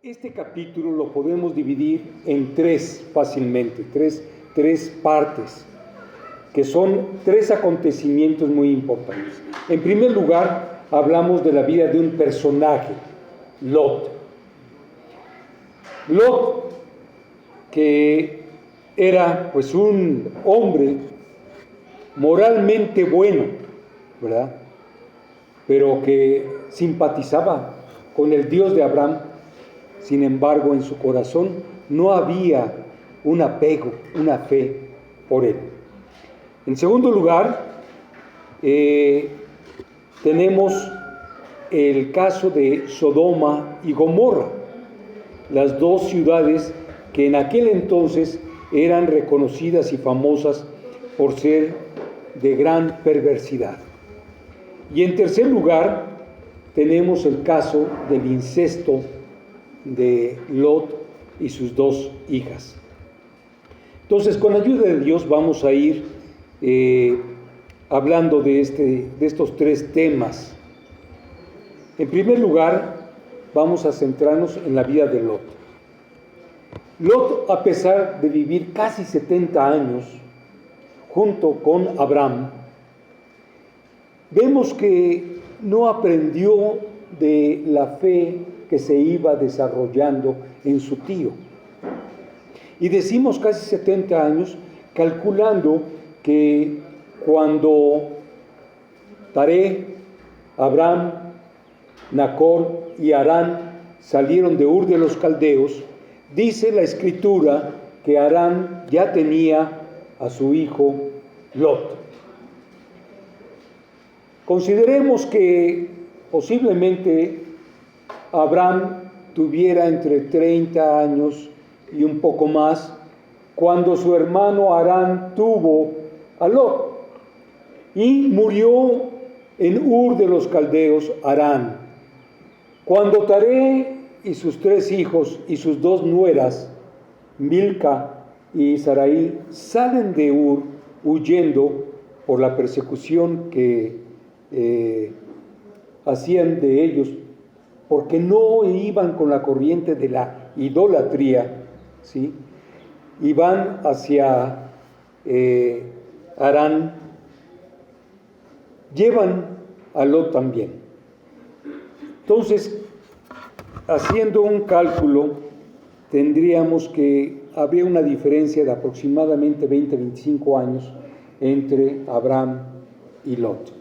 Este capítulo lo podemos dividir en fácilmente, tres partes, que son tres acontecimientos muy importantes. En primer lugar, hablamos de la vida de un personaje, Lot. Lot, que era pues un hombre moralmente bueno, ¿verdad? Pero que simpatizaba con el Dios de Abraham. Sin embargo, en su corazón no había un apego, una fe por él. En segundo lugar, tenemos el caso de Sodoma y Gomorra, las dos ciudades que en aquel entonces eran reconocidas y famosas por ser de gran perversidad. Y en tercer lugar, tenemos el caso del incesto de Lot y sus dos hijas. Entonces, con la ayuda de Dios vamos a ir hablando de estos tres temas. En primer lugar, vamos a centrarnos en la vida de Lot. Lot, a pesar de vivir casi 70 años junto con Abraham, vemos que no aprendió de la fe que se iba desarrollando en su tío. Y decimos casi 70 años, calculando que cuando Taré, Abraham, Nacor y Harán salieron de Ur de los Caldeos, dice la Escritura que Harán ya tenía a su hijo Lot. Consideremos que posiblemente Abraham tuviera entre 30 años y un poco más cuando su hermano Harán tuvo a Lot y murió en Ur de los Caldeos Harán. Cuando Taré y sus 3 hijos y sus 2 nueras, Milca y Sarai, salen de Ur huyendo por la persecución que hacían de ellos, porque no iban con la corriente de la idolatría, ¿sí? Y van hacia Harán, llevan a Lot también. Entonces, haciendo un cálculo, tendríamos que habría una diferencia de aproximadamente 20-25 años entre Abraham y Lot.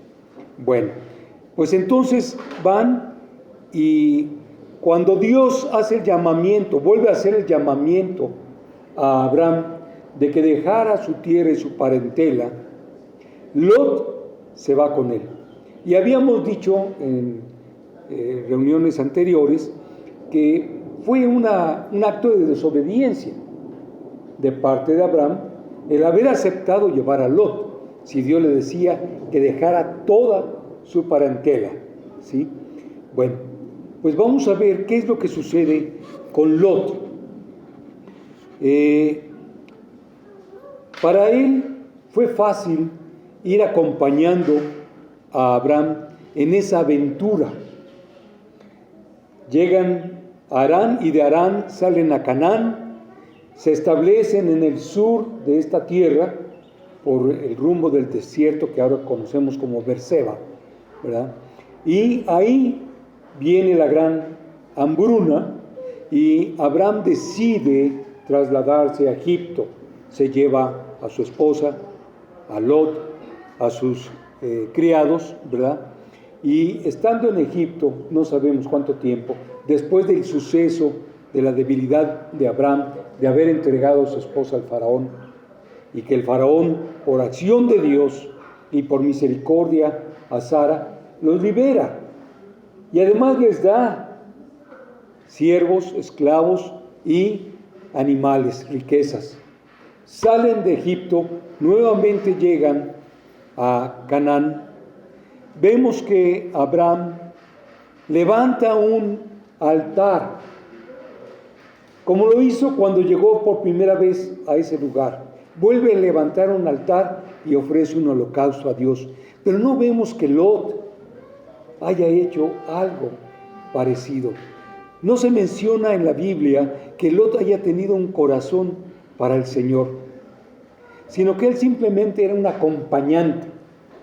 Bueno, pues entonces van y cuando Dios hace el llamamiento, vuelve a hacer el llamamiento a Abraham de que dejara su tierra y su parentela, Lot se va con él. Y habíamos dicho en reuniones anteriores que fue un acto de desobediencia de parte de Abraham el haber aceptado llevar a Lot, si Dios le decía que dejara toda su parentela, ¿sí? Bueno, pues vamos a ver qué es lo que sucede con Lot. Para él fue fácil ir acompañando a Abraham en esa aventura. Llegan a Harán y de Harán salen a Canaán, se establecen en el sur de esta tierra por el rumbo del desierto que ahora conocemos como Berseba, ¿verdad? Y ahí viene la gran hambruna y Abraham decide trasladarse a Egipto. Se lleva a su esposa, a Lot, a sus criados, ¿verdad? Y estando en Egipto, no sabemos cuánto tiempo, después del suceso de la debilidad de Abraham, de haber entregado a su esposa al faraón, y que el faraón, por acción de Dios y por misericordia a Sara, los libera. Y además les da siervos, esclavos y animales, riquezas. Salen de Egipto, nuevamente llegan a Canaán. Vemos que Abraham levanta un altar, como lo hizo cuando llegó por primera vez a ese lugar. Vuelve a levantar un altar y ofrece un holocausto a Dios. Pero no vemos que Lot haya hecho algo parecido. No se menciona en la Biblia que Lot haya tenido un corazón para el Señor, sino que él simplemente era un acompañante,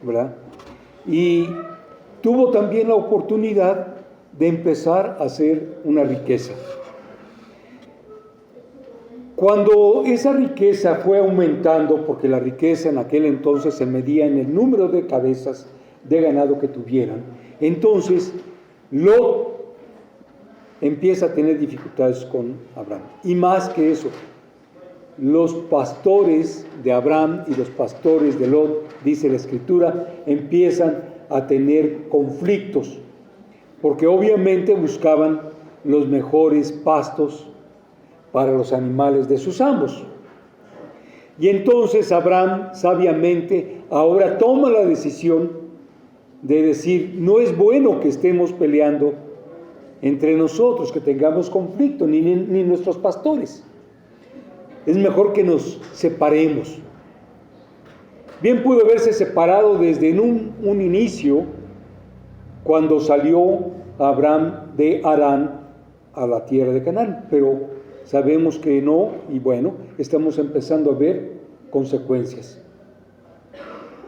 ¿verdad? Y tuvo también la oportunidad de empezar a hacer una riqueza. Cuando esa riqueza fue aumentando, porque la riqueza en aquel entonces se medía en el número de cabezas de ganado que tuvieran, entonces Lot empieza a tener dificultades con Abraham. Y más que eso, los pastores de Abraham y los pastores de Lot, dice la Escritura, empiezan a tener conflictos, porque obviamente buscaban los mejores pastos para los animales de sus amos. Y entonces Abraham sabiamente ahora toma la decisión de decir, no es bueno que estemos peleando entre nosotros, que tengamos conflicto, ni nuestros pastores. Es mejor que nos separemos. Bien pudo haberse separado desde un inicio, cuando salió Abraham de Harán a la tierra de Canaán, pero sabemos que no, y bueno, estamos empezando a ver consecuencias.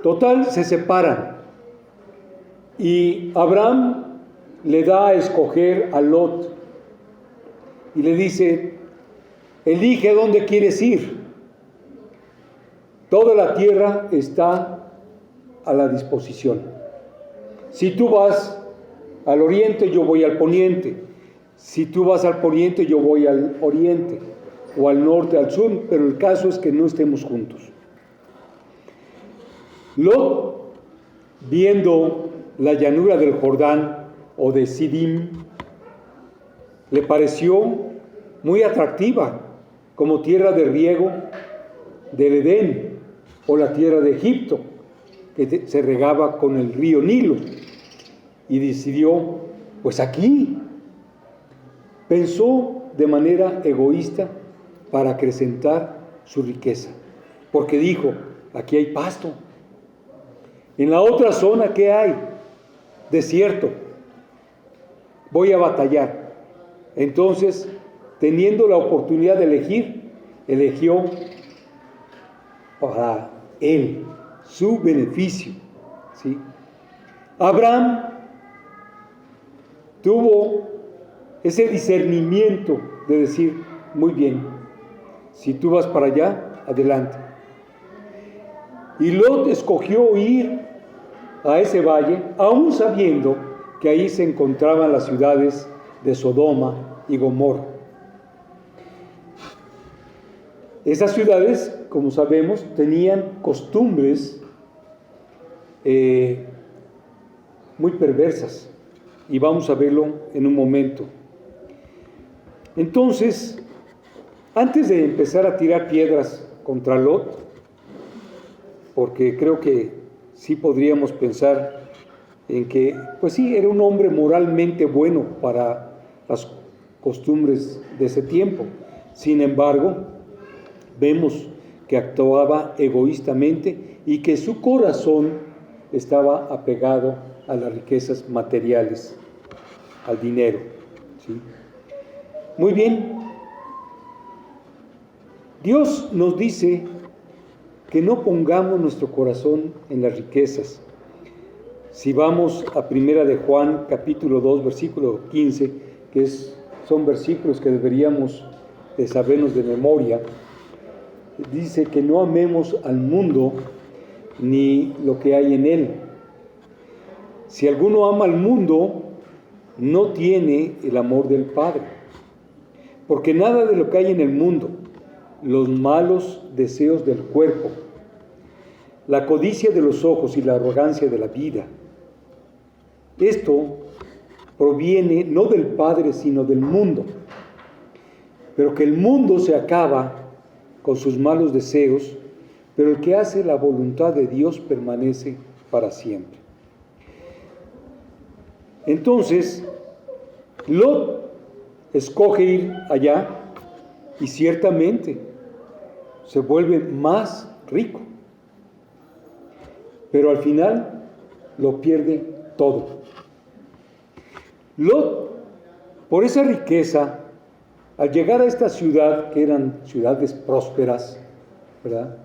Total, se separan, y Abraham le da a escoger a Lot, y le dice, elige dónde quieres ir. Toda la tierra está a la disposición. Si tú vas al oriente, yo voy al poniente. Si tú vas al poniente, yo voy al oriente, o al norte, al sur, pero el caso es que no estemos juntos. Lot, viendo la llanura del Jordán o de Sidim, le pareció muy atractiva, como tierra de riego del Edén, o la tierra de Egipto, que se regaba con el río Nilo, y decidió, pues aquí. Pensó de manera egoísta para acrecentar su riqueza, porque dijo, aquí hay pasto. En la otra zona, ¿qué hay? Desierto. Voy a batallar. Entonces, teniendo la oportunidad de elegir, eligió para él, su beneficio, ¿sí? Abraham tuvo ese discernimiento de decir, muy bien, si tú vas para allá, adelante. Y Lot escogió ir a ese valle, aún sabiendo que ahí se encontraban las ciudades de Sodoma y Gomorra. Esas ciudades, como sabemos, tenían costumbres muy perversas, y vamos a verlo en un momento. Entonces, antes de empezar a tirar piedras contra Lot, porque creo que sí podríamos pensar en que, pues sí, era un hombre moralmente bueno para las costumbres de ese tiempo. Sin embargo, vemos que actuaba egoístamente y que su corazón estaba apegado a las riquezas materiales, al dinero, ¿sí? Muy bien. Dios nos dice que no pongamos nuestro corazón en las riquezas. Si vamos a Primera de Juan, capítulo 2, versículo 15, que son versículos que deberíamos de sabernos de memoria, dice que no amemos al mundo ni lo que hay en él. Si alguno ama al mundo, no tiene el amor del Padre. Porque nada de lo que hay en el mundo, los malos deseos del cuerpo, la codicia de los ojos y la arrogancia de la vida, esto proviene no del Padre, sino del mundo. Pero que el mundo se acaba con sus malos deseos, pero el que hace la voluntad de Dios permanece para siempre. Entonces, Lot escoge ir allá y ciertamente se vuelve más rico, pero al final lo pierde todo. Lot Por esa riqueza, al llegar a esta ciudad, que eran ciudades prósperas, ¿verdad?,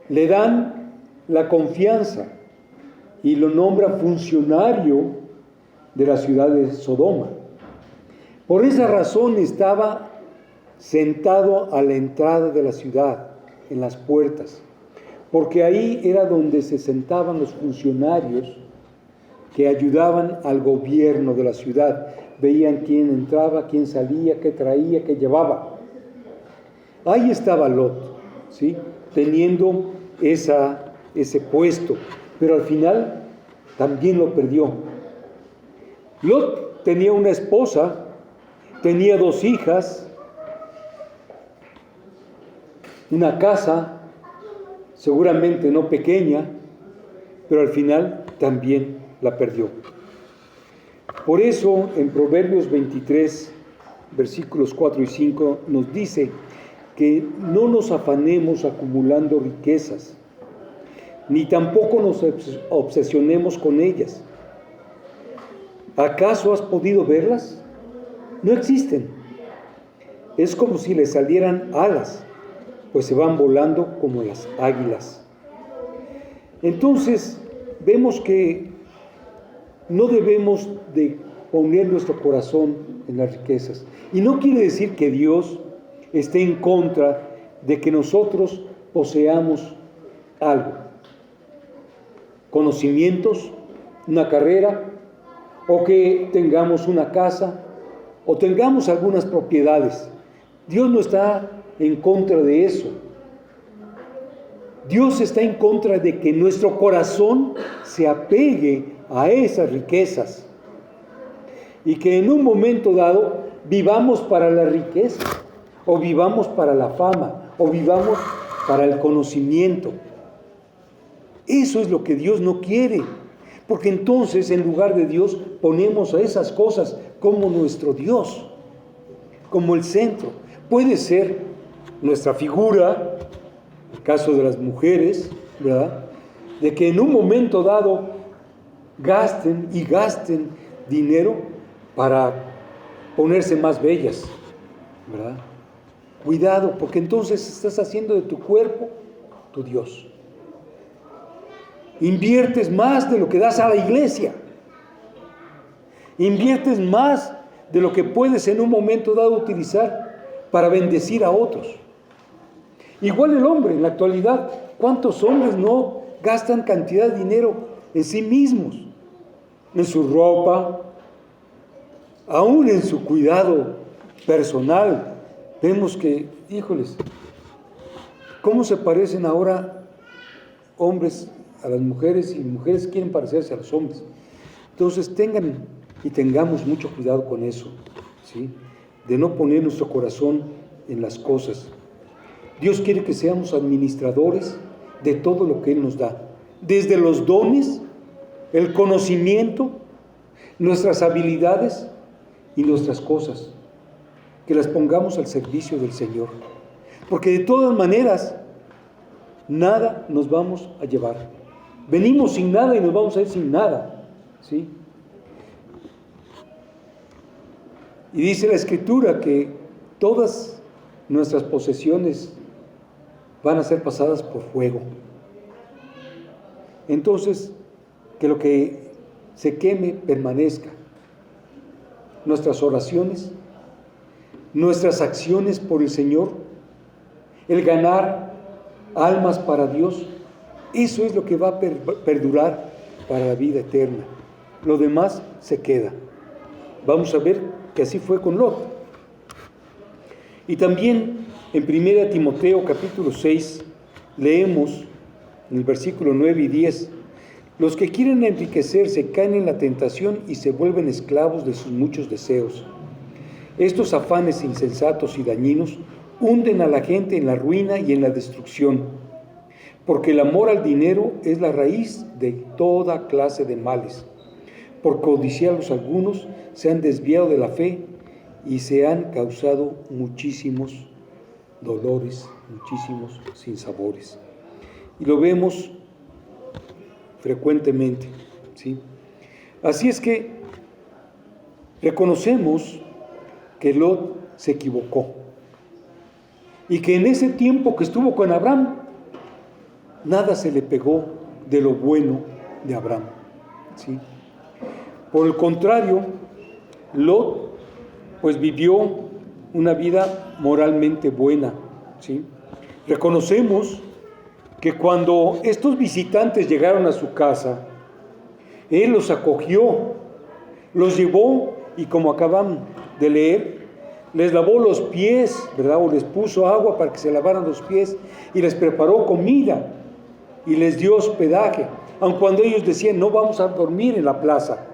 le dan la confianza y lo nombra funcionario de la ciudad de Sodoma. Por esa razón estaba sentado a la entrada de la ciudad, en las puertas, porque ahí era donde se sentaban los funcionarios que ayudaban al gobierno de la ciudad. Veían quién entraba, quién salía, qué traía, qué llevaba. Ahí estaba Lot, ¿sí?, teniendo ese puesto, pero al final también lo perdió. Lot tenía una esposa, tenía 2 hijas, una casa, seguramente no pequeña, pero al final también la perdió. Por eso en Proverbios 23, versículos 4 y 5 nos dice que no nos afanemos acumulando riquezas, ni tampoco nos obsesionemos con ellas. ¿Acaso has podido verlas? No existen. Es como si les salieran alas, pues se van volando como las águilas. Entonces, vemos que no debemos de poner nuestro corazón en las riquezas. Y no quiere decir que Dios esté en contra de que nosotros poseamos algo. Conocimientos, una carrera, o que tengamos una casa, o tengamos algunas propiedades. Dios no está en contra de eso. Dios está en contra de que nuestro corazón se apegue a esas riquezas y que en un momento dado vivamos para la riqueza, o vivamos para la fama, o vivamos para el conocimiento. Eso es lo que Dios no quiere, porque entonces en lugar de Dios ponemos a esas cosas como nuestro Dios, como el centro. Puede ser nuestra figura, el caso de las mujeres, ¿verdad?, de que en un momento dado gasten y gasten dinero para ponerse más bellas, ¿verdad? Cuidado, porque entonces estás haciendo de tu cuerpo tu Dios. Inviertes más de lo que das a la iglesia. Inviertes más de lo que puedes en un momento dado utilizar para bendecir a otros. Igual el hombre en la actualidad. ¿Cuántos hombres no gastan cantidad de dinero en sí mismos? En su ropa, aún en su cuidado personal. Vemos que, híjoles, ¿cómo se parecen ahora hombres a las mujeres y mujeres quieren parecerse a los hombres? Entonces tengamos mucho cuidado con eso, ¿sí?, de no poner nuestro corazón en las cosas. Dios quiere que seamos administradores de todo lo que Él nos da, desde los dones, el conocimiento, nuestras habilidades y nuestras cosas, que las pongamos al servicio del Señor, porque de todas maneras nada nos vamos a llevar. Venimos sin nada y nos vamos a ir sin nada, ¿sí? Y dice la Escritura que todas nuestras posesiones van a ser pasadas por fuego. Entonces, que lo que se queme permanezca. Nuestras oraciones, nuestras acciones por el Señor, el ganar almas para Dios, eso es lo que va a perdurar para la vida eterna. Lo demás se queda. Vamos a ver que así fue con Lot. Y también en 1 Timoteo capítulo 6 leemos en el versículo 9 y 10: los que quieren enriquecerse caen en la tentación y se vuelven esclavos de sus muchos deseos. Estos afanes insensatos y dañinos hunden a la gente en la ruina y en la destrucción, porque el amor al dinero es la raíz de toda clase de males. Por codiciarlos algunos se han desviado de la fe y se han causado muchísimos dolores, muchísimos sinsabores. Y lo vemos frecuentemente, ¿sí? Así es que reconocemos que Lot se equivocó y que en ese tiempo que estuvo con Abraham, nada se le pegó de lo bueno de Abraham, ¿sí? Por el contrario, Lot pues vivió una vida moralmente buena, ¿sí? Reconocemos que cuando estos visitantes llegaron a su casa, él los acogió, los llevó y, como acaban de leer, les lavó los pies, ¿verdad? O les puso agua para que se lavaran los pies y les preparó comida y les dio hospedaje, aun cuando ellos decían, no vamos a dormir en la plaza.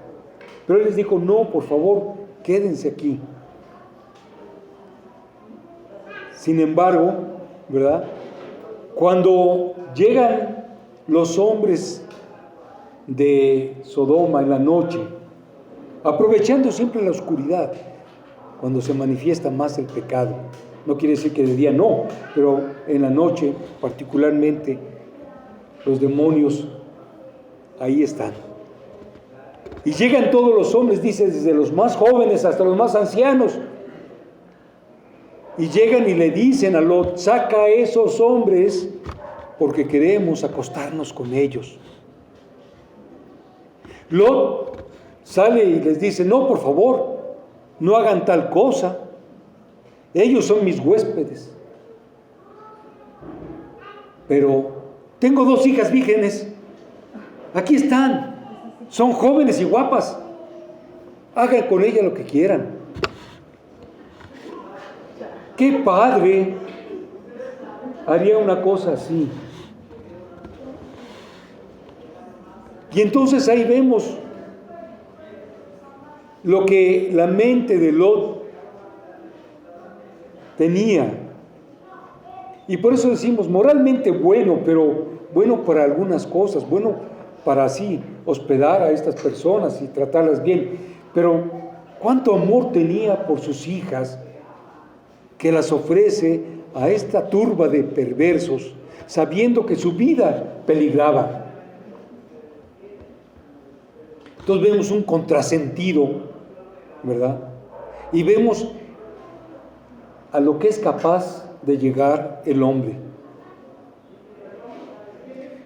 Pero él les dijo, no, por favor, quédense aquí. Sin embargo, ¿verdad? Cuando llegan los hombres de Sodoma en la noche, aprovechando siempre la oscuridad, cuando se manifiesta más el pecado, no quiere decir que de día no, pero en la noche particularmente los demonios ahí están. Y llegan todos los hombres, dice, desde los más jóvenes hasta los más ancianos, y llegan y le dicen a Lot, saca a esos hombres porque queremos acostarnos con ellos. Lot sale y les dice, no, por favor, no hagan tal cosa, ellos son mis huéspedes. Pero tengo 2 hijas vírgenes, aquí están, son jóvenes y guapas, hagan con ellas lo que quieran. ¿Qué padre haría una cosa así? Y entonces ahí vemos lo que la mente de Lot tenía. Y por eso decimos, moralmente bueno, pero bueno para algunas cosas, bueno para así hospedar a estas personas y tratarlas bien. Pero cuánto amor tenía por sus hijas, que las ofrece a esta turba de perversos, sabiendo que su vida peligraba. Entonces vemos un contrasentido, ¿verdad? Y vemos a lo que es capaz de llegar el hombre.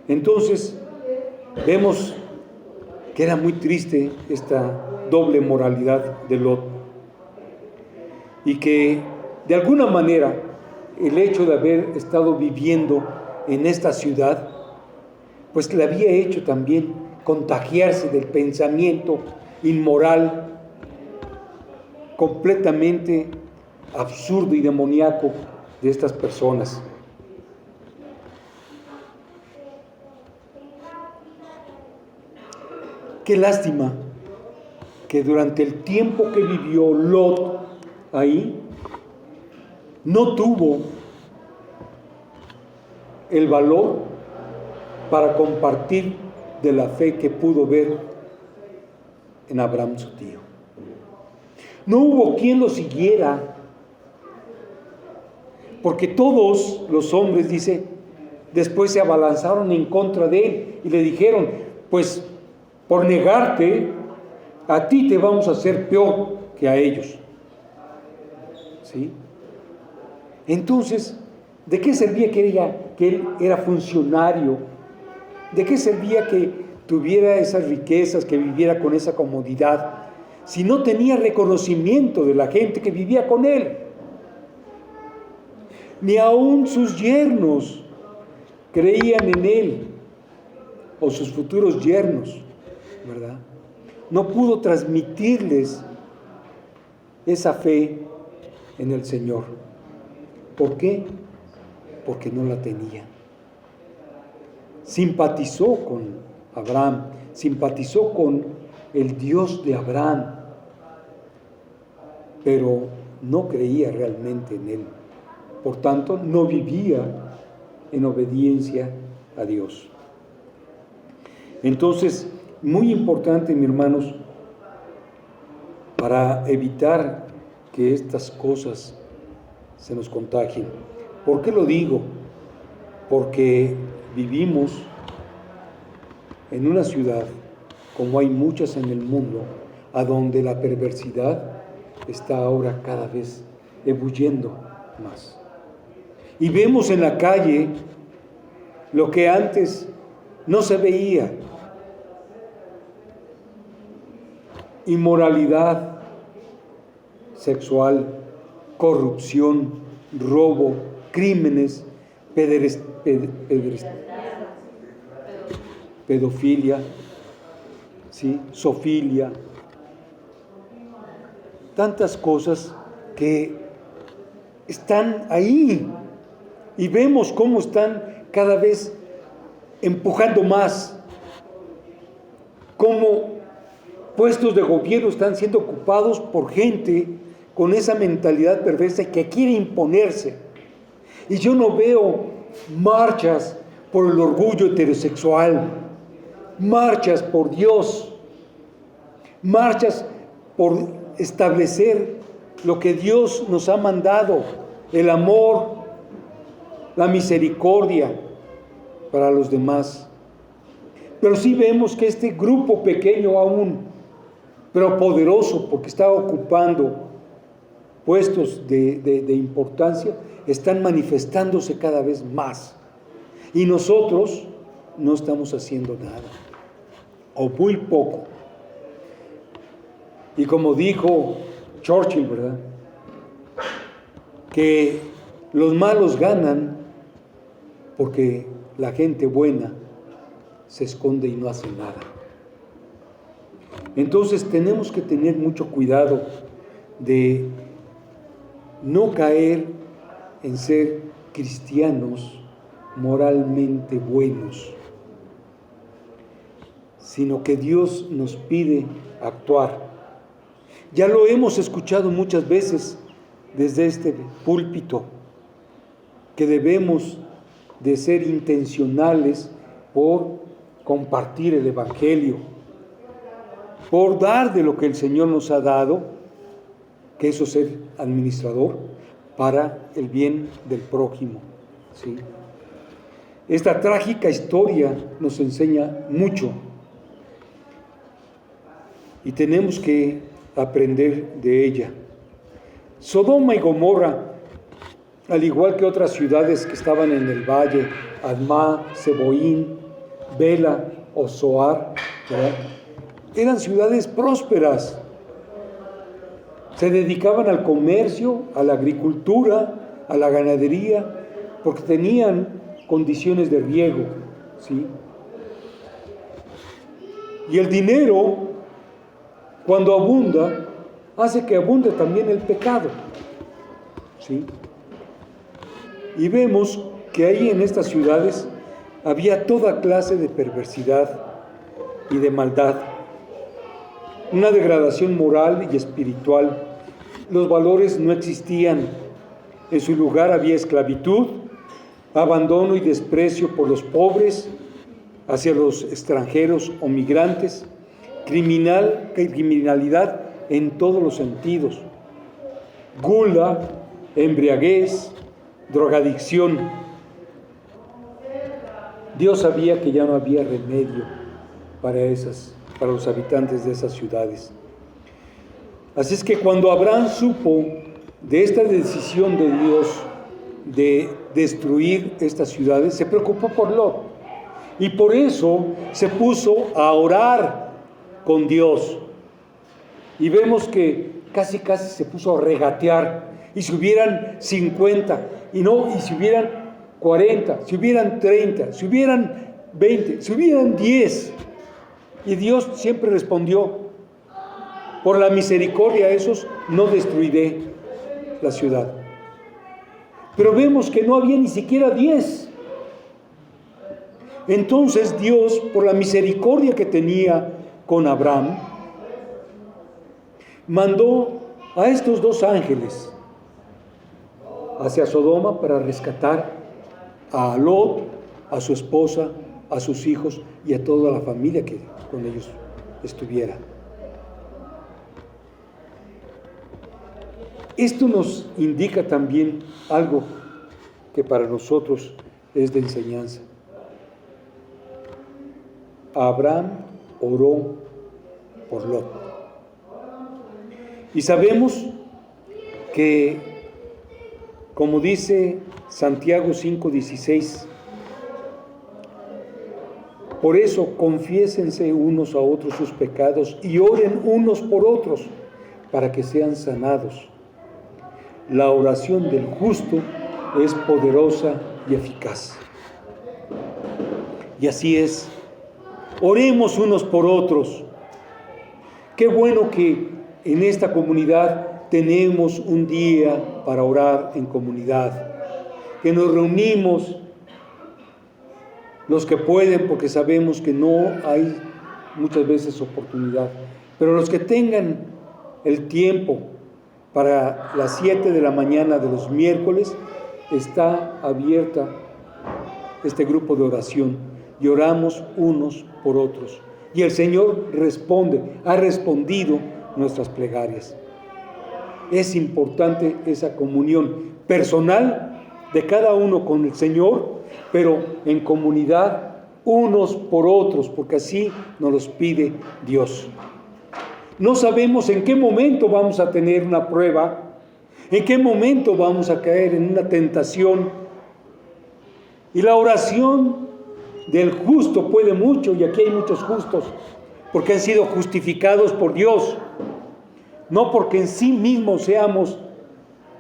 Entonces vemos que era muy triste esta doble moralidad de Lot, y que de alguna manera el hecho de haber estado viviendo en esta ciudad pues le había hecho también contagiarse del pensamiento inmoral completamente absurdo y demoníaco de estas personas. Qué lástima que durante el tiempo que vivió Lot ahí, no tuvo el valor para compartir de la fe que pudo ver en Abraham, su tío. No hubo quien lo siguiera, porque todos los hombres, dice, después se abalanzaron en contra de él y le dijeron, pues por negarte, a ti te vamos a hacer peor que a ellos. ¿Sí? Entonces, ¿de qué servía que él era funcionario? ¿De qué servía que tuviera esas riquezas, que viviera con esa comodidad, si no tenía reconocimiento de la gente que vivía con él? Ni aún sus yernos creían en él, o sus futuros yernos, ¿verdad? No pudo transmitirles esa fe en el Señor. ¿Por qué? Porque no la tenía. Simpatizó con Abraham, simpatizó con el Dios de Abraham, pero no creía realmente en él. Por tanto, no vivía en obediencia a Dios. Entonces, muy importante, mis hermanos, para evitar que estas cosas se nos contagien. ¿Por qué lo digo? Porque vivimos en una ciudad, como hay muchas en el mundo, a donde la perversidad está ahora cada vez ebulliendo más. Y vemos en la calle lo que antes no se veía: inmoralidad sexual, corrupción, robo, crímenes, pedofilia, ¿sí? Zoofilia, tantas cosas que están ahí y vemos cómo están cada vez empujando más, cómo puestos de gobierno están siendo ocupados por gente con esa mentalidad perversa que quiere imponerse. Y yo no veo marchas por el orgullo heterosexual, marchas por Dios, marchas por establecer lo que Dios nos ha mandado: el amor, la misericordia para los demás. Pero sí vemos que este grupo pequeño aún, pero poderoso, porque está ocupando puestos de importancia, están manifestándose cada vez más. Y nosotros no estamos haciendo nada, o muy poco. Y como dijo Churchill, ¿verdad?, que los malos ganan porque la gente buena se esconde y no hace nada. Entonces tenemos que tener mucho cuidado de no caer en ser cristianos moralmente buenos, sino que Dios nos pide actuar. Ya lo hemos escuchado muchas veces desde este púlpito, que debemos de ser intencionales por compartir el Evangelio, por dar de lo que el Señor nos ha dado, que eso es ser administrador, para el bien del prójimo, ¿sí? Esta trágica historia nos enseña mucho y tenemos que aprender de ella. Sodoma y Gomorra, al igual que otras ciudades que estaban en el valle, Admá, Seboín, Bela o Zoar, ¿verdad?, eran ciudades prósperas. Se dedicaban al comercio, a la agricultura, a la ganadería, porque tenían condiciones de riego, ¿sí? Y el dinero, cuando abunda, hace que abunde también el pecado, ¿sí? Y vemos que ahí en estas ciudades había toda clase de perversidad y de maldad, una degradación moral y espiritual. Los valores no existían. En su lugar había esclavitud, abandono y desprecio por los pobres hacia los extranjeros o migrantes, criminalidad en todos los sentidos, gula, embriaguez, drogadicción. Dios sabía que ya no había remedio para los habitantes de esas ciudades. Así es que cuando Abraham supo de esta decisión de Dios de destruir estas ciudades, se preocupó por Lot, y por eso se puso a orar con Dios. Y vemos que casi se puso a regatear, y si hubieran 50, y si hubieran 40, si hubieran 30, si hubieran 20, si hubieran 10. Y Dios siempre respondió: por la misericordia a esos no destruiré la ciudad. Pero vemos que no había ni siquiera 10. Entonces Dios, por la misericordia que tenía con Abraham, mandó a estos 2 ángeles hacia Sodoma para rescatar a Lot, a su esposa, a sus hijos y a toda la familia que con ellos estuviera. Esto nos indica también algo que para nosotros es de enseñanza. Abraham oró por Lot. Y sabemos que, como dice Santiago 5:16, por eso confiésense unos a otros sus pecados y oren unos por otros para que sean sanados. La oración del justo es poderosa y eficaz. Y así es. Oremos unos por otros. Qué bueno que en esta comunidad tenemos un día para orar en comunidad, que nos reunimos los que pueden, porque sabemos que no hay muchas veces oportunidad, pero los que tengan el tiempo para las 7 de la mañana de los miércoles, está abierta este grupo de oración y oramos unos por otros. Y el Señor responde, ha respondido nuestras plegarias. Es importante esa comunión personal de cada uno con el Señor, pero en comunidad unos por otros, porque así nos los pide Dios. No sabemos en qué momento vamos a tener una prueba, en qué momento vamos a caer en una tentación. Y la oración del justo puede mucho, y aquí hay muchos justos, porque han sido justificados por Dios, no porque en sí mismos seamos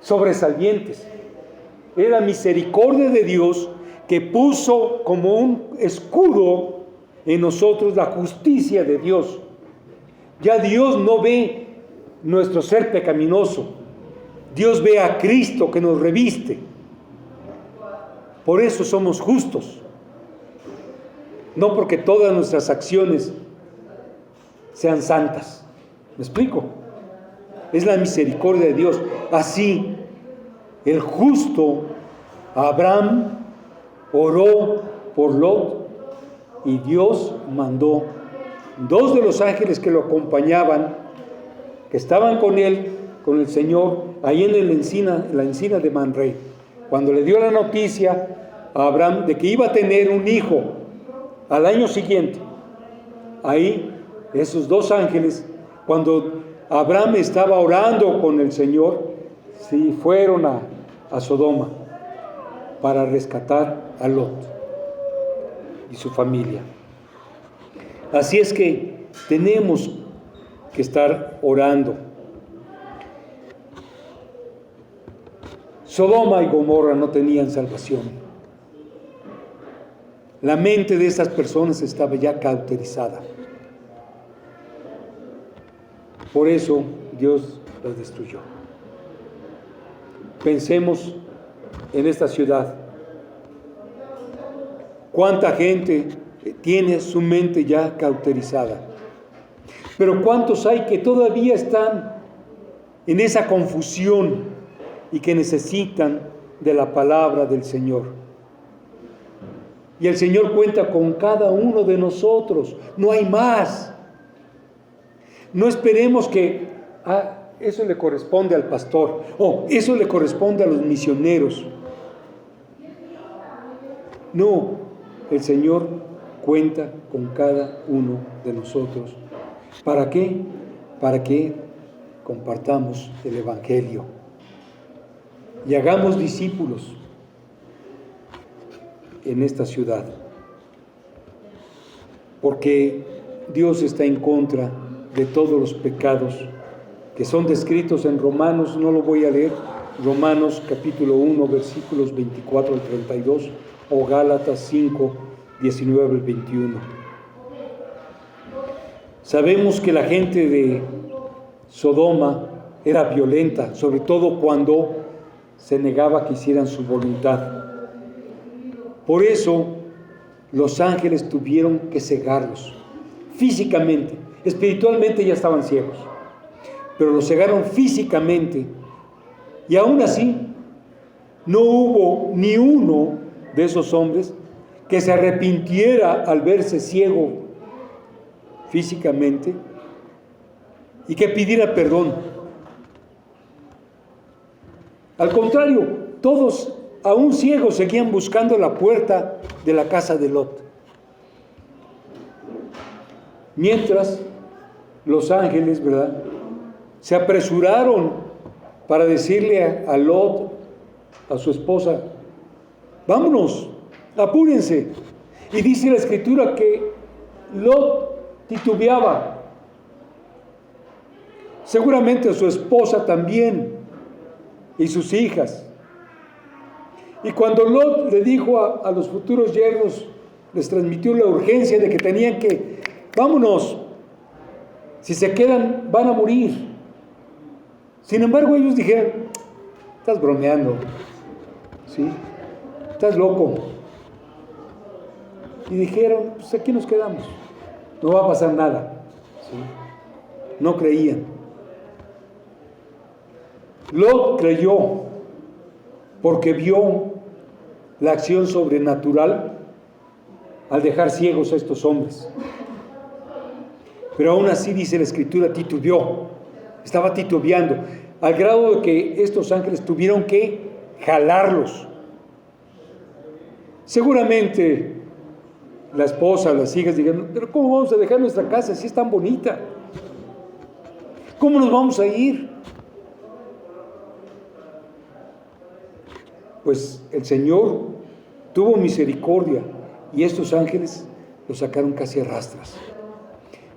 sobresalientes. Es la misericordia de Dios que puso como un escudo en nosotros la justicia de Dios. Ya Dios no ve nuestro ser pecaminoso, Dios ve a Cristo que nos reviste. Por eso somos justos, no porque todas nuestras acciones sean santas. ¿Me explico? Es la misericordia de Dios. Así, el justo Abraham oró por Lot y Dios mandó 2 de los ángeles que lo acompañaban, que estaban con él, con el Señor, ahí en la encina de Mamre. Cuando le dio la noticia a Abraham de que iba a tener un hijo al año siguiente, ahí esos 2 ángeles, cuando Abraham estaba orando con el Señor, sí fueron a Sodoma para rescatar a Lot y su familia. Así es que tenemos que estar orando. Sodoma y Gomorra no tenían salvación. La mente de esas personas estaba ya cauterizada. Por eso Dios las destruyó. Pensemos en esta ciudad. ¿Cuánta gente tiene su mente ya cauterizada? Pero ¿cuántos hay que todavía están en esa confusión y que necesitan de la palabra del Señor? Y el Señor cuenta con cada uno de nosotros. No hay más. No esperemos que eso le corresponde al pastor, eso le corresponde a los misioneros. No, el Señor cuenta con cada uno de nosotros. ¿Para qué? Para que compartamos el Evangelio y hagamos discípulos en esta ciudad, porque Dios está en contra de todos los pecados que son descritos en Romanos. No lo voy a leer, Romanos capítulo 1 versículos 24 al 32 o Gálatas 5 19 al 21. Sabemos que la gente de Sodoma era violenta, sobre todo cuando se negaba que hicieran su voluntad. Por eso los ángeles tuvieron que cegarlos físicamente. Espiritualmente ya estaban ciegos, pero los cegaron físicamente, y aún así no hubo ni uno de esos hombres que se arrepintiera al verse ciego físicamente y que pidiera perdón. Al contrario, todos, aún ciegos, seguían buscando la puerta de la casa de Lot. Mientras los ángeles, ¿verdad?, se apresuraron para decirle a Lot, a su esposa, vámonos, apúrense. Y dice la Escritura que Lot titubeaba. Seguramente su esposa también y sus hijas. Y cuando Lot le dijo a los futuros yernos, les transmitió la urgencia de que tenían que, vámonos, si se quedan van a morir. Sin embargo ellos dijeron, estás bromeando, ¿sí? Estás loco. Y dijeron, pues aquí nos quedamos, no va a pasar nada, ¿sí? No creían. Lot creyó porque vio la acción sobrenatural al dejar ciegos a estos hombres. Pero aún así, dice la Escritura, titubeó, estaba titubeando, al grado de que estos ángeles tuvieron que jalarlos. Seguramente la esposa, las hijas dijeron, pero ¿cómo vamos a dejar nuestra casa si es tan bonita? ¿Cómo nos vamos a ir? Pues el Señor tuvo misericordia y estos ángeles los sacaron casi a rastras.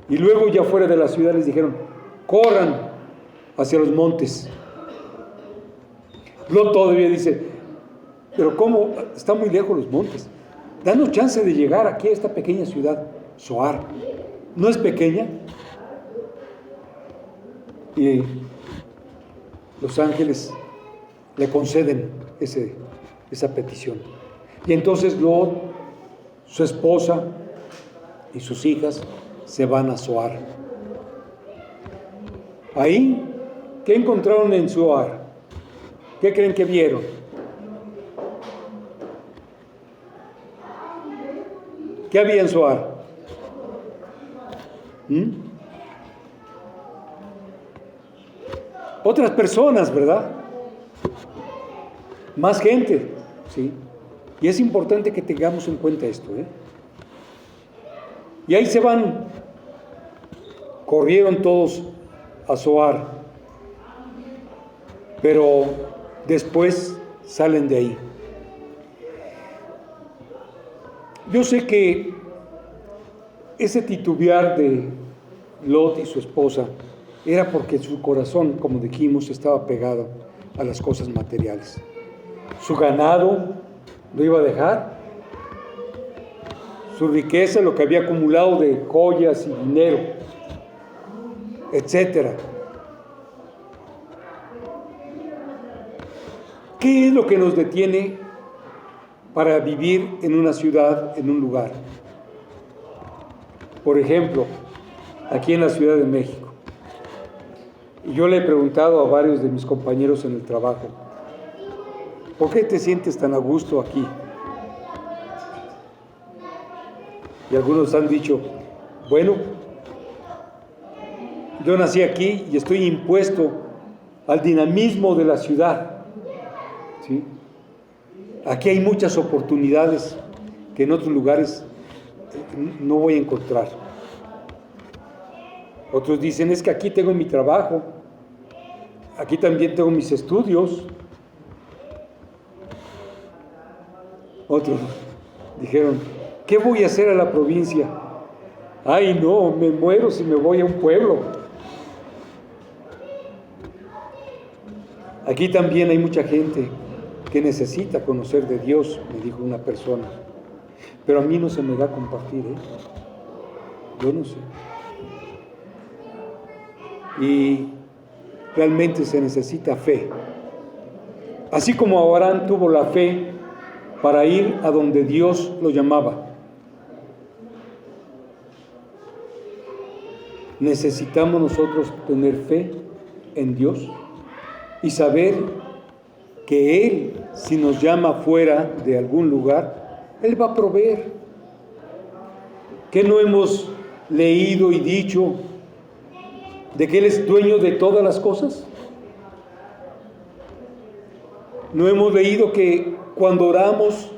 Y luego ya fuera de la ciudad les dijeron, corran hacia los montes. Lot todavía dice, pero ¿cómo? Están muy lejos los montes. Danos chance de llegar aquí a esta pequeña ciudad, Zoar. ¿No es pequeña? Y los ángeles le conceden esa petición. Y entonces Lot, su esposa y sus hijas se van a Zoar. Ahí, ¿qué encontraron en Zoar? ¿Qué creen que vieron? ¿Qué había en Zoar? Otras personas, ¿verdad? Más gente, ¿sí? Y es importante que tengamos en cuenta esto, ¿eh? Y ahí se van, corrieron todos a Zoar, pero después salen de ahí. Yo sé que ese titubear de Lot y su esposa era porque su corazón, como dijimos, estaba pegado a las cosas materiales. Su ganado lo iba a dejar, su riqueza, lo que había acumulado de joyas y dinero, etcétera. ¿Qué es lo que nos detiene para vivir en una ciudad, en un lugar? Por ejemplo, aquí en la Ciudad de México. Y yo le he preguntado a varios de mis compañeros en el trabajo, ¿por qué te sientes tan a gusto aquí? Y algunos han dicho, bueno, yo nací aquí y estoy impuesto al dinamismo de la ciudad, ¿sí? Aquí hay muchas oportunidades que en otros lugares no voy a encontrar. Otros dicen, es que aquí tengo mi trabajo, aquí también tengo mis estudios. Otros dijeron, ¿qué voy a hacer a la provincia? Ay, no, me muero si me voy a un pueblo. Aquí también hay mucha gente que necesita conocer de Dios, me dijo una persona. Pero a mí no se me da a compartir, ¿eh? Yo no sé. Y realmente se necesita fe. Así como Abraham tuvo la fe para ir a donde Dios lo llamaba. Necesitamos nosotros tener fe en Dios y saber que Él, si nos llama fuera de algún lugar, Él va a proveer. ¿Qué no hemos leído y dicho de que Él es dueño de todas las cosas? ¿No hemos leído que cuando oramos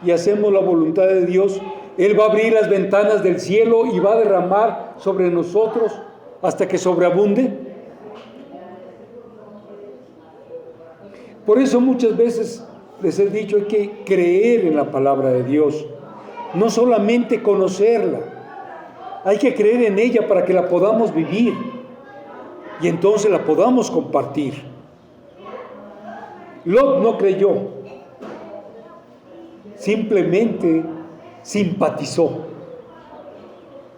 y hacemos la voluntad de Dios, Él va a abrir las ventanas del cielo y va a derramar sobre nosotros hasta que sobreabunde? Por eso muchas veces les he dicho, hay que creer en la palabra de Dios, no solamente conocerla, hay que creer en ella para que la podamos vivir y entonces la podamos compartir. Lot no creyó, simplemente simpatizó,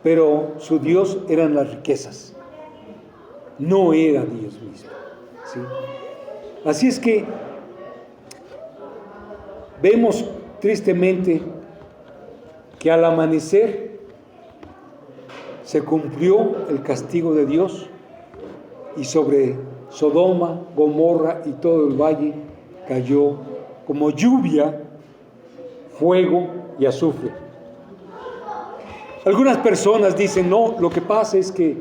pero su Dios eran las riquezas, no era Dios mismo, ¿sí? Así es que vemos tristemente que al amanecer se cumplió el castigo de Dios y sobre Sodoma, Gomorra y todo el valle cayó como lluvia, fuego y azufre. Algunas personas dicen, no, lo que pasa es que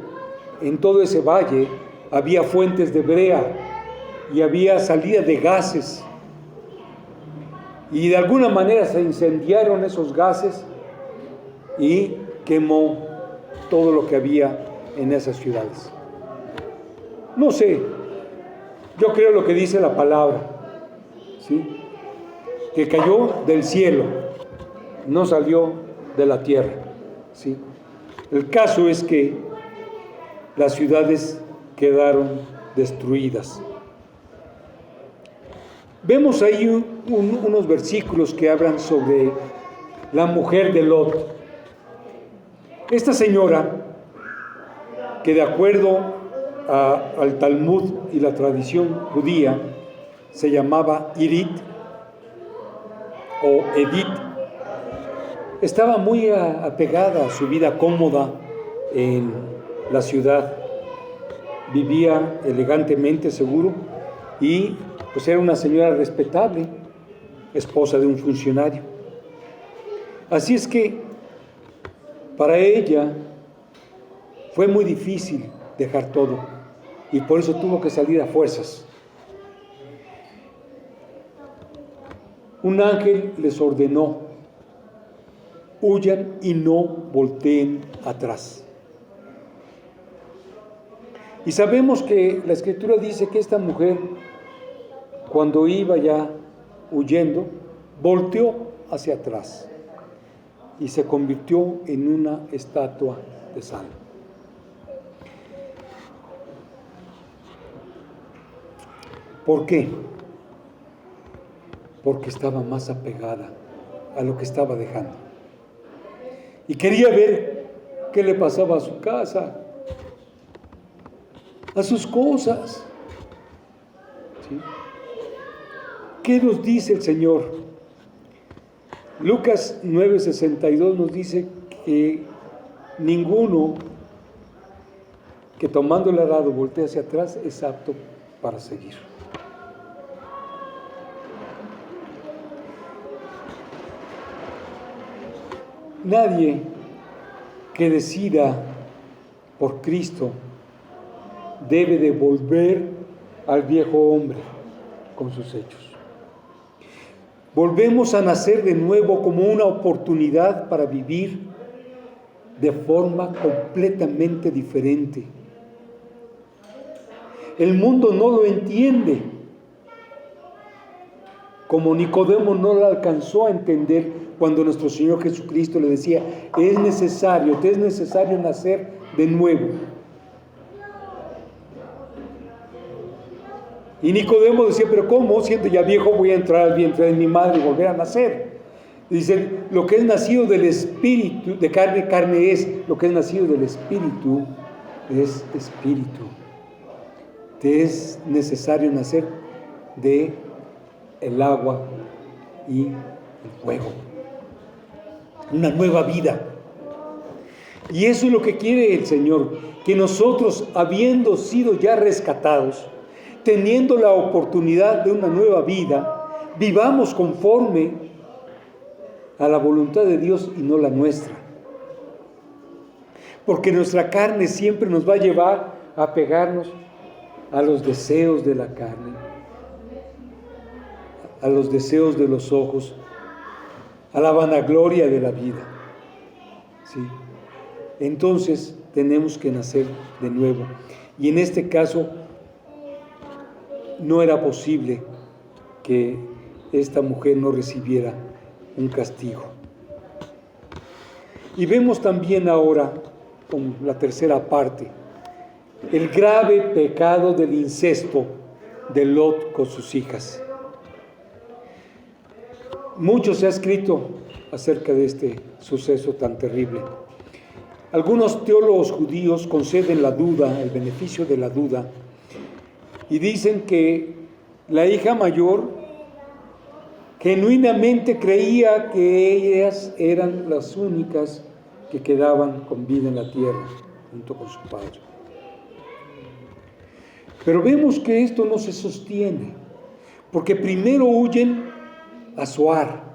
en todo ese valle había fuentes de brea y había salida de gases y de alguna manera se incendiaron esos gases y quemó todo lo que había en esas ciudades. No sé, yo creo lo que dice la palabra, ¿sí? Que cayó del cielo, no salió de la tierra, ¿sí? El caso es que las ciudades quedaron destruidas. Vemos ahí unos versículos que hablan sobre la mujer de Lot. Esta señora, que de acuerdo al Talmud y la tradición judía, se llamaba Irit o Edith, estaba muy apegada a su vida cómoda en la ciudad. Vivía elegantemente, seguro, y pues era una señora respetable, esposa de un funcionario. Así es que para ella fue muy difícil dejar todo y por eso tuvo que salir a fuerzas. Un ángel les ordenó: huyan y no volteen atrás. Y sabemos que la Escritura dice que esta mujer, cuando iba ya huyendo, volteó hacia atrás y se convirtió en una estatua de sal. ¿Por qué? Porque estaba más apegada a lo que estaba dejando. Y quería ver qué le pasaba a su casa, a sus cosas. ¿Sí? ¿Qué nos dice el Señor? Lucas 9:62 nos dice que ninguno que tomando el arado voltee hacia atrás es apto para seguir. Nadie que decida por Cristo debe de volver al viejo hombre con sus hechos. Volvemos a nacer de nuevo como una oportunidad para vivir de forma completamente diferente. El mundo no lo entiende, como Nicodemo no lo alcanzó a entender cuando nuestro Señor Jesucristo le decía: te es necesario nacer de nuevo. Y Nicodemo decía: pero ¿cómo? Siendo ya viejo voy a entrar al vientre de mi madre y volver a nacer. Dice: lo que es nacido del Espíritu, de carne, carne es; lo que es nacido del Espíritu es Espíritu. Te es necesario nacer de el agua y el fuego. Una nueva vida. Y eso es lo que quiere el Señor, que nosotros, habiendo sido ya rescatados, teniendo la oportunidad de una nueva vida, vivamos conforme a la voluntad de Dios y no la nuestra. Porque nuestra carne siempre nos va a llevar a pegarnos a los deseos de la carne, a los deseos de los ojos, a la vanagloria de la vida. ¿Sí? Entonces tenemos que nacer de nuevo. Y en este caso no era posible que esta mujer no recibiera un castigo. Y vemos también ahora, con la tercera parte, el grave pecado del incesto de Lot con sus hijas. Mucho se ha escrito acerca de este suceso tan terrible. Algunos teólogos judíos conceden la duda, el beneficio de la duda, y dicen que la hija mayor genuinamente creía que ellas eran las únicas que quedaban con vida en la tierra, junto con su padre. Pero vemos que esto no se sostiene, porque primero huyen a Zoar.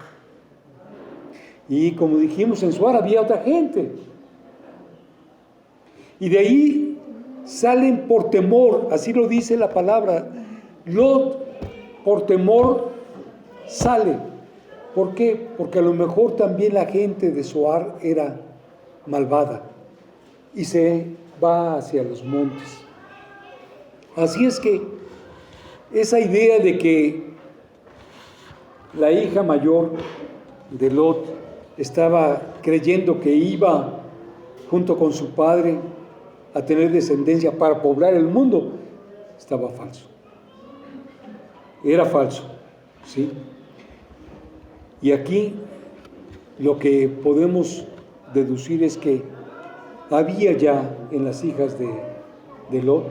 Y como dijimos, en Zoar había otra gente. Y de ahí salen por temor, así lo dice la palabra. Lot, por temor, sale. ¿Por qué? Porque a lo mejor también la gente de Zoar era malvada y se va hacia los montes. Así es que esa idea de que la hija mayor de Lot estaba creyendo que iba junto con su padre a tener descendencia para poblar el mundo, estaba falso. Era falso, ¿sí? Y aquí lo que podemos deducir es que había ya en las hijas de Lot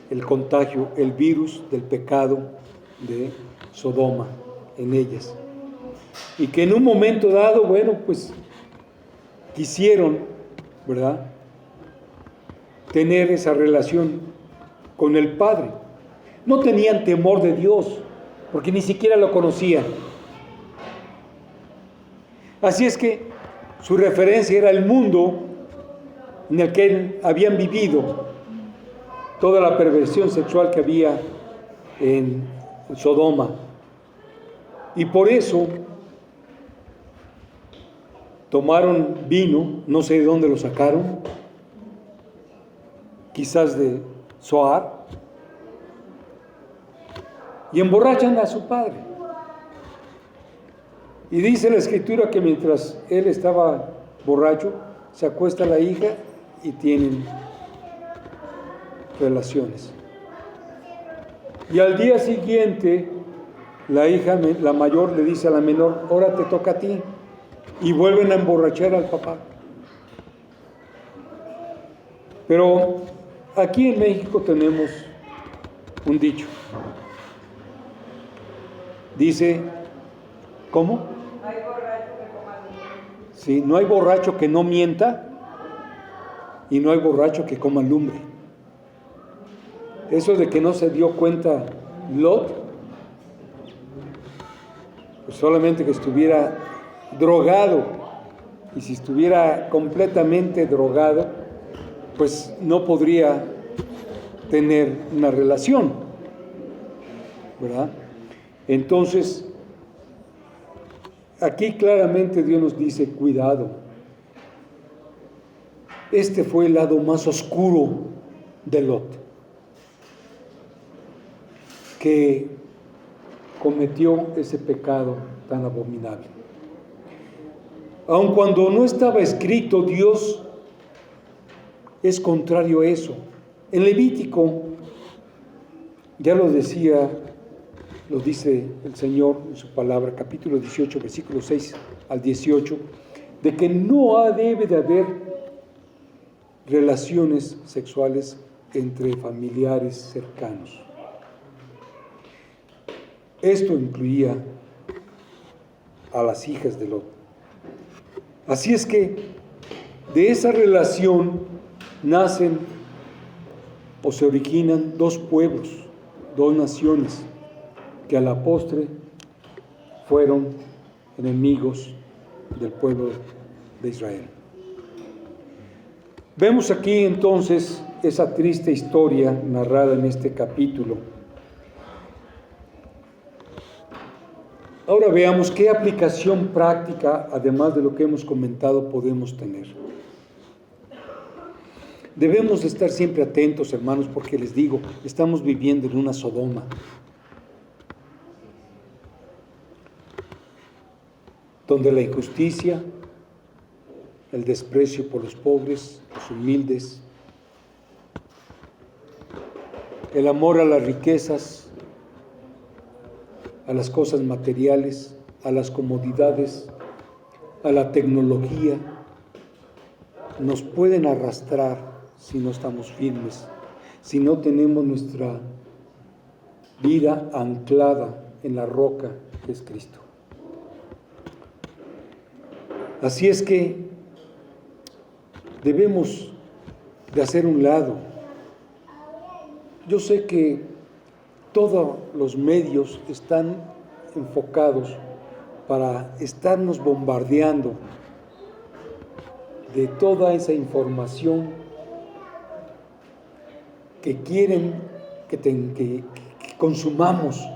el contagio, el virus del pecado de Sodoma en ellas. Y que en un momento dado, bueno, pues quisieron, ¿verdad?, tener esa relación con el Padre. No tenían temor de Dios, porque ni siquiera lo conocían. Así es que su referencia era el mundo en el que habían vivido, toda la perversión sexual que había en Sodoma. Y por eso tomaron vino, no sé de dónde lo sacaron, quizás de Zoar, y emborrachan a su padre. Y dice la Escritura que mientras él estaba borracho, se acuesta la hija y tienen relaciones. Y al día siguiente, la hija, la mayor, le dice a la menor: ahora te toca a ti. Y vuelven a emborrachar al papá. Pero aquí en México tenemos un dicho. Dice, ¿cómo? No hay borracho que coma lumbre. Sí, no hay borracho que no mienta y no hay borracho que coma lumbre. Eso de que no se dio cuenta Lot, pues solamente que estuviera drogado, y si estuviera completamente drogado, pues no podría tener una relación, ¿verdad? Entonces, aquí claramente Dios nos dice: cuidado. Este fue el lado más oscuro de Lot, que cometió ese pecado tan abominable. Aun cuando no estaba escrito, Dios es contrario a eso. En Levítico, ya lo decía, lo dice el Señor en su palabra, capítulo 18, versículos 6 al 18, de que no debe de haber relaciones sexuales entre familiares cercanos. Esto incluía a las hijas de Lot. Así es que de esa relación nacen o se originan dos pueblos, dos naciones, que a la postre fueron enemigos del pueblo de Israel. Vemos aquí entonces esa triste historia narrada en este capítulo. Ahora veamos qué aplicación práctica, además de lo que hemos comentado, podemos tener. Debemos de estar siempre atentos, hermanos, porque les digo, estamos viviendo en una Sodoma. donde la injusticia, el desprecio por los pobres, los humildes, el amor a las riquezas, a las cosas materiales, a las comodidades, a la tecnología, nos pueden arrastrar si no estamos firmes, si no tenemos nuestra vida anclada en la roca que es Cristo. Así es que debemos de hacer un lado. Yo sé que todos los medios están enfocados para estarnos bombardeando de toda esa información que quieren que consumamos,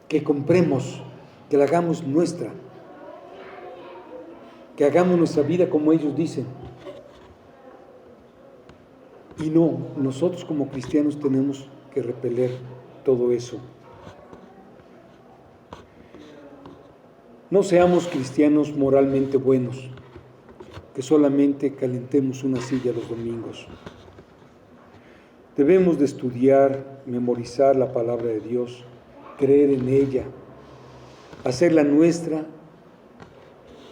que compremos, que la hagamos nuestra, que hagamos nuestra vida como ellos dicen. Y no, nosotros como cristianos tenemos que repeler todo eso. No seamos cristianos moralmente buenos, que solamente calentemos una silla los domingos. Debemos de estudiar, memorizar la palabra de Dios, creer en ella, hacerla nuestra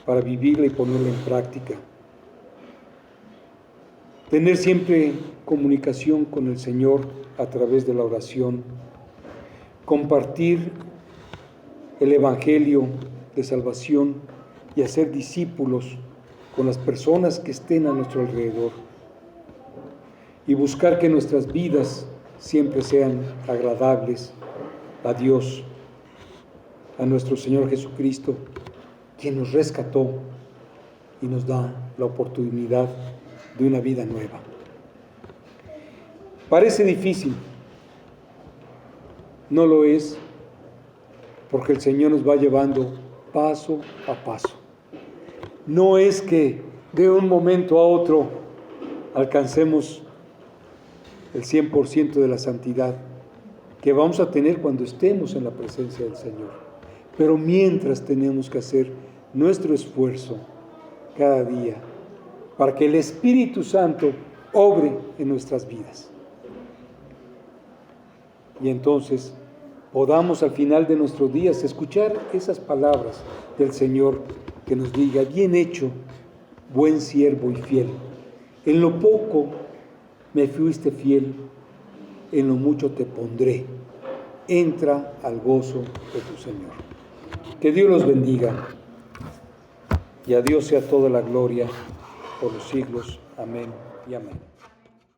para vivirla y ponerla en práctica. Tener siempre comunicación con el Señor a través de la oración, compartir el Evangelio de salvación y hacer discípulos con las personas que estén a nuestro alrededor y buscar que nuestras vidas siempre sean agradables a Dios, a nuestro Señor Jesucristo, quien nos rescató y nos da la oportunidad de una vida nueva. Parece difícil, no lo es, porque el Señor nos va llevando paso a paso. No es que de un momento a otro alcancemos el 100% de la santidad que vamos a tener cuando estemos en la presencia del Señor. Pero mientras tenemos que hacer nuestro esfuerzo cada día para que el Espíritu Santo obre en nuestras vidas. Y entonces podamos al final de nuestros días escuchar esas palabras del Señor que nos diga: bien hecho, buen siervo y fiel. En lo poco me fuiste fiel, en lo mucho te pondré. Entra al gozo de tu Señor. Que Dios los bendiga. Y a Dios sea toda la gloria por los siglos. Amén y amén.